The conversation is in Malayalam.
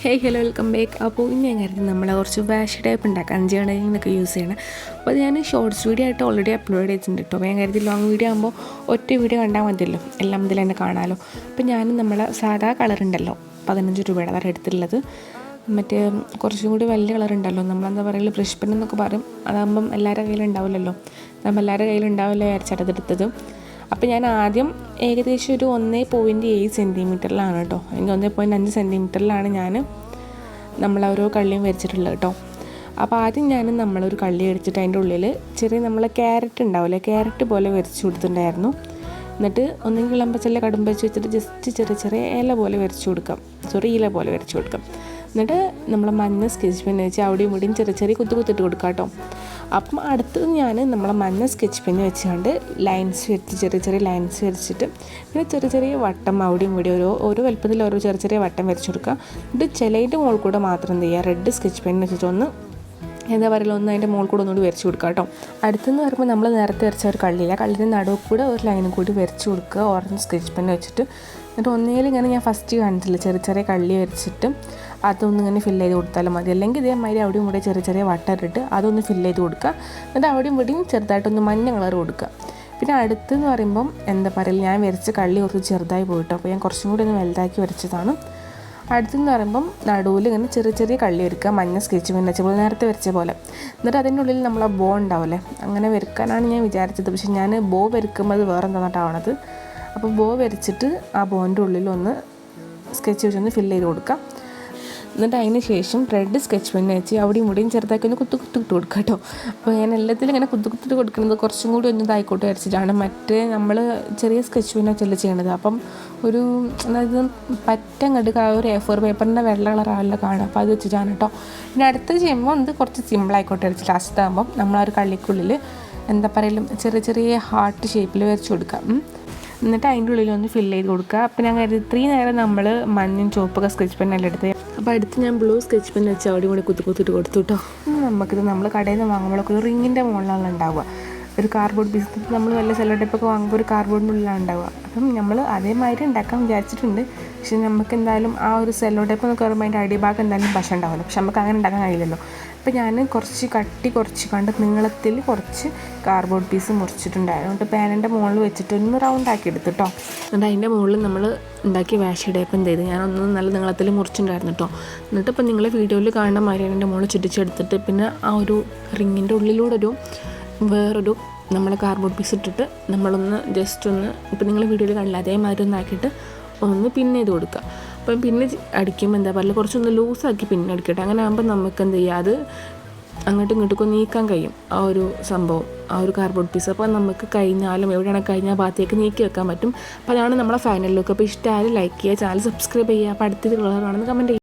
Hello welcome back. അപ്പോൾ ഇന്ന് ഞാൻ കരുതി നമ്മൾ കുറച്ച് വാഷ് ടൈപ്പ് ഉണ്ടാക്കാം, 5 ജേണലിനൊക്കെ യൂസ് ചെയ്യണം. അപ്പോൾ അത് ഞാൻ ഷോർട്സ് വീഡിയോ ആയിട്ട് ഓൾറെഡി അപ്ലോഡ് ചെയ്തിട്ടുണ്ട് കേട്ടോ. അപ്പോൾ ഞാൻ കരുതി ലോങ് വീഡിയോ ആകുമ്പോൾ ഒറ്റ വീഡിയോ കണ്ടാൽ മതിയല്ലോ, എല്ലാം ഇതിൽ തന്നെ കാണാമല്ലോ. അപ്പോൾ ഞാൻ നമ്മളെ സാധാ കളർ ഉണ്ടല്ലോ, 15 രൂപയുടെ അതാണ് എടുത്തിട്ടുള്ളത്. മറ്റേ കുറച്ചും കൂടി വലിയ കളർ ഉണ്ടല്ലോ, നമ്മളെന്താ പറയുക ബ്രഷ് പെൻ എന്നൊക്കെ പറയും. അതാകുമ്പം എല്ലാവരുടെ കയ്യിലുണ്ടാവില്ലല്ലോ, നമ്മൾ എല്ലാവരുടെ കയ്യിലുണ്ടാവില്ല വിചാരിച്ചതെടുത്തത്. അപ്പോൾ ഞാൻ ആദ്യം ഏകദേശം ഒരു 1.7 സെൻറ്റിമീറ്ററിലാണ് കേട്ടോ, എനിക്ക് 1.5 സെൻറ്റിമീറ്ററിലാണ് ഞാൻ നമ്മളോരോ കള്ളിയും വരച്ചിട്ടുള്ളത് കേട്ടോ. അപ്പോൾ ആദ്യം നമ്മളൊരു കള്ളി എടുത്തിട്ട് അതിൻ്റെ ഉള്ളിൽ ചെറിയ നമ്മളെ ക്യാരറ്റ് ഉണ്ടാവില്ലേ, ക്യാരറ്റ് പോലെ വരച്ച് കൊടുത്തിട്ടുണ്ടായിരുന്നു. എന്നിട്ട് ഒന്നെങ്കിൽ ഇളമ്പച്ചല്ല കടുമ്പച്ച് വെച്ചിട്ട് ജസ്റ്റ് ചെറിയ ചെറിയ ഇല പോലെ വരച്ച് കൊടുക്കാം, ഇല പോലെ വരച്ച് കൊടുക്കാം. എന്നിട്ട് നമ്മൾ മഞ്ഞ സ്കെച്ച് പെൻ വെച്ച് അവിടെയും ഇവിടെയും ചെറിയ ചെറിയ കുത്തിട്ട് കൊടുക്കാം കേട്ടോ. അപ്പം അടുത്തത് നമ്മളെ മഞ്ഞ സ്കെച്ച് പെൻ വെച്ചുകൊണ്ട് ലൈൻസ് വരച്ച് ചെറിയ ചെറിയ ലൈൻസ് വരച്ചിട്ട് പിന്നെ ചെറിയ ചെറിയ വട്ടം അവിടെയും ഇവിടെ ഓരോ വലുപ്പത്തിൽ ഓരോ ചെറിയ ചെറിയ വട്ടം വരച്ച് കൊടുക്കുക. എന്നിട്ട് ചിലതിൻ്റെ മുകളിൽ കൂടെ മാത്രം എന്ത് ചെയ്യുക, റെഡ് സ്കെച്ച് പെൻ വെച്ചിട്ട് ഒന്ന് അതിൻ്റെ മുകളിൽ കൂടെ ഒന്നുകൂടി വരച്ച് കൊടുക്കുക കേട്ടോ. അടുത്തെന്ന് പറയുമ്പോൾ നമ്മൾ നേരത്തെ വരച്ച ഒരു കള്ളിയില്ല, കള്ളിൻ്റെ നടുവ് കൂടെ ഒരു ലൈനും കൂടി വരച്ച് കൊടുക്കുക ഓറഞ്ച് സ്കെച്ച് പെൻ വെച്ചിട്ട്. എന്നിട്ട് ഒന്നേലും ഇങ്ങനെ ഞാൻ ഫസ്റ്റ് കാണിച്ചില്ല, ചെറിയ ചെറിയ കള്ളി വരച്ചിട്ട് അതൊന്നും ഇങ്ങനെ ഫില്ല് ചെയ്ത് കൊടുത്താലും മതി. അല്ലെങ്കിൽ ഇതേമാതിരി അവിടെയും ഇവിടെ ചെറിയ ചെറിയ വട്ടം ഇട്ടിട്ട് അതൊന്ന് ഫില്ല് ചെയ്ത് കൊടുക്കുക. എന്നിട്ട് അവിടെയും ഇവിടെയും ചെറുതായിട്ടൊന്ന് മഞ്ഞ കളർ കൊടുക്കുക. പിന്നെ അടുത്തെന്ന് പറയുമ്പം എന്താ പറയുക, ഞാൻ വരച്ച കള്ളി കുറച്ച് ചെറുതായി പോയിട്ടോ, അപ്പോൾ ഞാൻ കുറച്ചും കൂടി ഒന്ന് വലുതാക്കി വരച്ചതാണ്. അടുത്തെന്ന് പറയുമ്പം നടുവിൽ ഇങ്ങനെ ചെറിയ ചെറിയ കള്ളി വരയ്ക്കുക, മഞ്ഞ സ്കെച്ച് പെൻ വെച്ച പോലെ നേരത്തെ വരച്ച പോലെ. എന്നിട്ട് അതിൻ്റെ ഉള്ളിൽ നമ്മളെ ബോ ഉണ്ടാവില്ലേ, അങ്ങനെ വരയ്ക്കാനാണ് ഞാൻ വിചാരിച്ചത്. പക്ഷെ ഞാൻ ബോ വരയ്ക്കുമ്പോൾ അത് വേറെ എന്താണെന്നാണ്. അപ്പോൾ ബോ വരച്ചിട്ട് ആ ബോൻ്റെ ഉള്ളിലൊന്ന് സ്കെച്ച് വെച്ചൊന്ന് ഫില്ല് ചെയ്ത് കൊടുക്കാം. എന്നിട്ട് അതിന് ശേഷം റെഡ് സ്കെച്ച് പെൻ വെച്ച് അവിടെയും ഇവിടെയും ചെറുതാക്കി ഒന്ന് കുത്തിട്ട് കൊടുക്കുക കേട്ടോ. അപ്പോൾ ഞാൻ എല്ലാത്തിലും ഇങ്ങനെ കുത്തിട്ട് കൊടുക്കുന്നത് കുറച്ചും കൂടി ഒന്ന് ഇതായിക്കോട്ടെ വരച്ചിട്ടാണ്. മറ്റേ നമ്മൾ ചെറിയ സ്കെച്ച് പെൻ വെച്ചല്ലേ ചെയ്യണത്, അപ്പം ഒരു അതായത് പറ്റങ്ങട്ട് ഒരു A4 പേപ്പറിൻ്റെ വെള്ള കളറാണല്ലോ കാണുക, അപ്പോൾ അത് വെച്ചിട്ടാണ് കേട്ടോ. പിന്നെ അടുത്ത് ചെയ്യുമ്പോൾ ഇത് കുറച്ച് സിമ്പിളായിക്കോട്ടെ വരച്ച് ലാസ്റ്റ് ആകുമ്പം നമ്മൾ ആ ഒരു കള്ളിക്കുള്ളിൽ എന്താ പറയുക ചെറിയ ചെറിയ ഹാർട്ട് ഷേപ്പിൽ വരച്ച് കൊടുക്കാം. എന്നിട്ട് അതിൻ്റെ ഉള്ളിൽ ഒന്ന് ഫില്ല് ചെയ്ത് കൊടുക്കുക. അപ്പോൾ ഞാൻ കരുതി ഇത്രയും നേരം നമ്മൾ മഞ്ഞയും ചുവപ്പൊക്കെ സ്കെച്ച് പെന്നെല്ലാം എടുത്ത്, അപ്പോൾ അടുത്ത് ഞാൻ ബ്ലൂ സ്കെച്ച് പെൻ വെച്ച് അവിടെ കൂടെ കുത്തിട്ട് കൊടുത്തു കേട്ടോ. നമുക്കിത് നമ്മൾ കടയിൽ നിന്ന് വാങ്ങുമ്പോഴൊക്കെ ഒരു റിങ്ങിൻ്റെ മുകളിലാണ് ഉണ്ടാവുക, ഒരു കാർഡ്ബോർഡ് പീസ്. നമ്മൾ വല്ല സെല്ലോ ടൈപ്പൊക്കെ വാങ്ങുമ്പോൾ ഒരു കാർഡ്ബോർഡിൻ്റെ ഉള്ളിലാണ് ഉണ്ടാവുക. അപ്പം നമ്മൾ അതേമാതിരി ഉണ്ടാക്കാൻ വിചാരിച്ചിട്ടുണ്ട്. പക്ഷെ നമുക്ക് എന്തായാലും ആ ഒരു സെല്ലോ ടൈപ്പ് എന്നൊക്കെ പറയുമ്പോൾ അതിൻ്റെ അടിഭാഗം എന്തായാലും പശ ഉണ്ടാവുമല്ലോ, പക്ഷെ നമുക്ക് അങ്ങനെ ഉണ്ടാക്കാൻ കഴിയില്ലല്ലോ. അപ്പോൾ ഞാൻ കുറച്ച് കണ്ട് നീളത്തിൽ കുറച്ച് കാർഡ്ബോർഡ് പീസ് മുറിച്ചിട്ടുണ്ടായിരുന്നു. എന്നിട്ട് പാനിൻ്റെ മുകളിൽ വെച്ചിട്ട് ഒന്ന് റൗണ്ട് ആക്കി എടുത്തു കേട്ടോ. എന്നിട്ട് അതിൻ്റെ മുകളിൽ നമ്മൾ ഉണ്ടാക്കിയ വാഷി ടൈപ്പ് എന്ത് ചെയ്ത് ഞാനൊന്ന് നല്ല നീളത്തിൽ മുറിച്ചിട്ടുണ്ടായിരുന്നു കേട്ടോ. എന്നിട്ട് ഇപ്പം നിങ്ങൾ വീഡിയോയിൽ കാണുന്ന മാതിരി എൻ്റെ മുകളിൽ ചുറ്റിച്ചെടുത്തിട്ട് പിന്നെ ആ ഒരു റിങ്ങിൻ്റെ ഉള്ളിലൂടെ വേറൊരു നമ്മൾ കാർഡ്ബോർഡ് പീസ് ഇട്ടിട്ട് നമ്മളൊന്ന് ജസ്റ്റ് ഒന്ന് ഇപ്പം നിങ്ങൾ വീഡിയോയിൽ കാണില്ല അതേമാതിരി ഒന്ന് ആക്കിയിട്ട് ഒന്ന് പിന്നെ ചെയ്ത് കൊടുക്കുക. അപ്പം പിന്നെ അടിക്കുമ്പോൾ എന്താ പറയുക കുറച്ചൊന്ന് ലൂസാക്കി പിന്നെ അടിക്കട്ടെ. അങ്ങനെ ആകുമ്പോൾ നമുക്ക് എന്ത് ചെയ്യുക, അത് അങ്ങോട്ടും ഇങ്ങോട്ടൊക്കെ നീക്കാൻ കഴിയും ആ ഒരു സംഭവം, ആ ഒരു കാർഡ്ബോർഡ് പീസ്. അപ്പോൾ നമുക്ക് കഴിഞ്ഞാലും എവിടെയാണ് കഴിഞ്ഞാൽ ഭാഗത്തേക്ക് നീക്കി വെക്കാൻ പറ്റും. അപ്പോൾ അതാണ് നമ്മളെ ഫൈനൽ ലുക്ക്. അപ്പോൾ ഇഷ്ടമായാലും ലൈക്ക് ചെയ്യുക, ചാനൽ സബ്സ്ക്രൈബ് ചെയ്യുക. അപ്പോൾ അടുത്തത് കളറാണെന്ന് കമൻറ്റ് ചെയ്യുക.